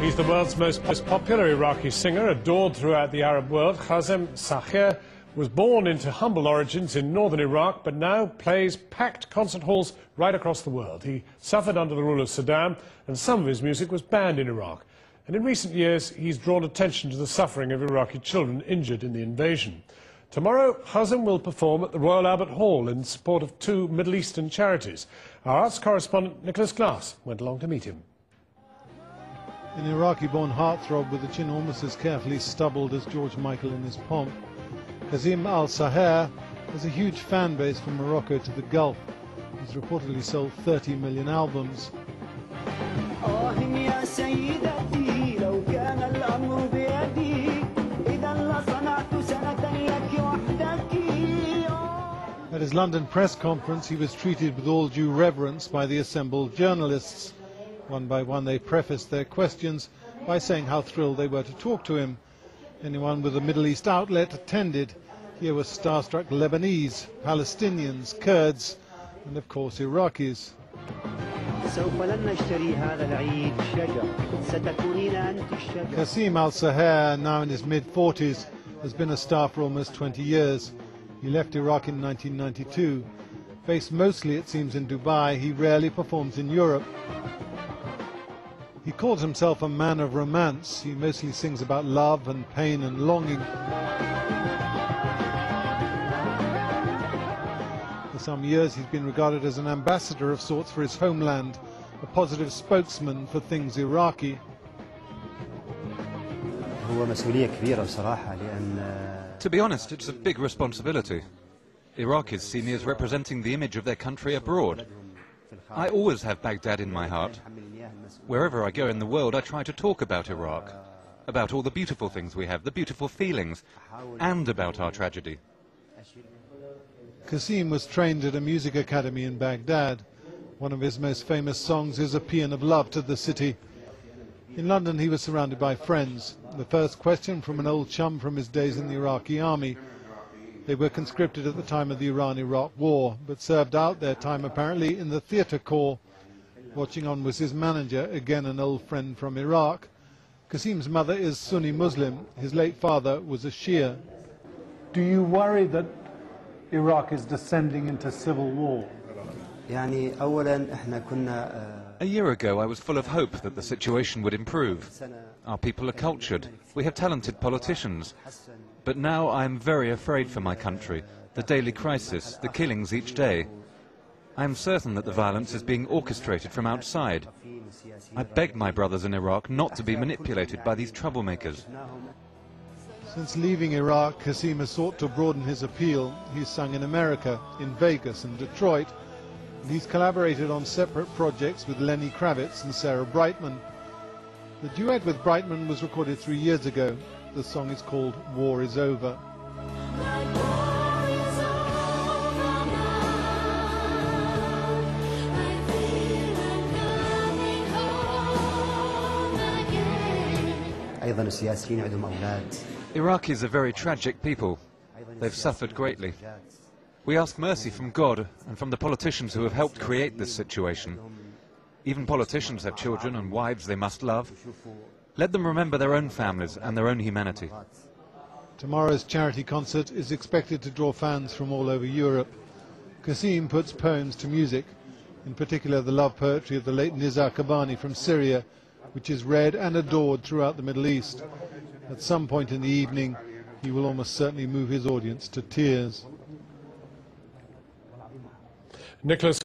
He's the world's most popular Iraqi singer, adored throughout the Arab world. Kazem Sahir was born into humble origins in northern Iraq, but now plays packed concert halls right across the world. He suffered under the rule of Saddam, and some of his music was banned in Iraq. And in recent years, he's drawn attention to the suffering of Iraqi children injured in the invasion. Tomorrow, Kazem will perform at the Royal Albert Hall in support of two Middle Eastern charities. Our arts correspondent, Nicholas, went along to meet him. An Iraqi-born heartthrob with a chin almost as carefully stubbled as George Michael in his pomp, Kazem al-Saher has a huge fan base from Morocco to the Gulf. He's reportedly sold 30 million albums. At his London press conference, he was treated with all due reverence by the assembled journalists. One by one, they prefaced their questions by saying how thrilled they were to talk to him. Anyone with a Middle East outlet attended. Here were starstruck Lebanese, Palestinians, Kurds, and of course Iraqis. Kazem al-Saher, now in his mid-40s, has been a star for almost 20 years. He left Iraq in 1992. Based mostly, it seems, in Dubai, he rarely performs in Europe. He calls himself a man of romance. He mostly sings about love and pain and longing. For some years he's been regarded as an ambassador of sorts for his homeland, a positive spokesman for things Iraqi. To be honest, it's a big responsibility. Iraqis see me as representing the image of their country abroad. I always have Baghdad in my heart. Wherever I go in the world, I try to talk about Iraq, about all the beautiful things we have, the beautiful feelings, and about our tragedy. Kazem was trained at a music academy in Baghdad. One of his most famous songs is a paean of love to the city. In London, he was surrounded by friends. The first question from an old chum from his days in the Iraqi army. They were conscripted at the time of the Iran-Iraq war, but served out their time apparently in the theatre corps. Watching on was his manager, again an old friend from Iraq. Kazem's mother is Sunni Muslim. His late father was a Shia. Do you worry that Iraq is descending into civil war? A year ago, I was full of hope that the situation would improve. Our people are cultured. We have talented politicians. But now I am very afraid for my country, the daily crisis, the killings each day. I am certain that the violence is being orchestrated from outside. I beg my brothers in Iraq not to be manipulated by these troublemakers. Since leaving Iraq, Kazem has sought to broaden his appeal. He's sung in America, in Vegas and Detroit. And he's collaborated on separate projects with Lenny Kravitz and Sarah Brightman. The duet with Brightman was recorded 3 years ago. The song is called War Is Over. Iraqis are very tragic people. They've suffered greatly. We ask mercy from God and from the politicians who have helped create this situation. Even politicians have children and wives they must love. Let them remember their own families and their own humanity. Tomorrow's charity concert is expected to draw fans from all over Europe. Kazem puts poems to music, in particular the love poetry of the late Nizar Qabbani from Syria, which is read and adored throughout the Middle East. At some point in the evening, he will almost certainly move his audience to tears. Nicholas.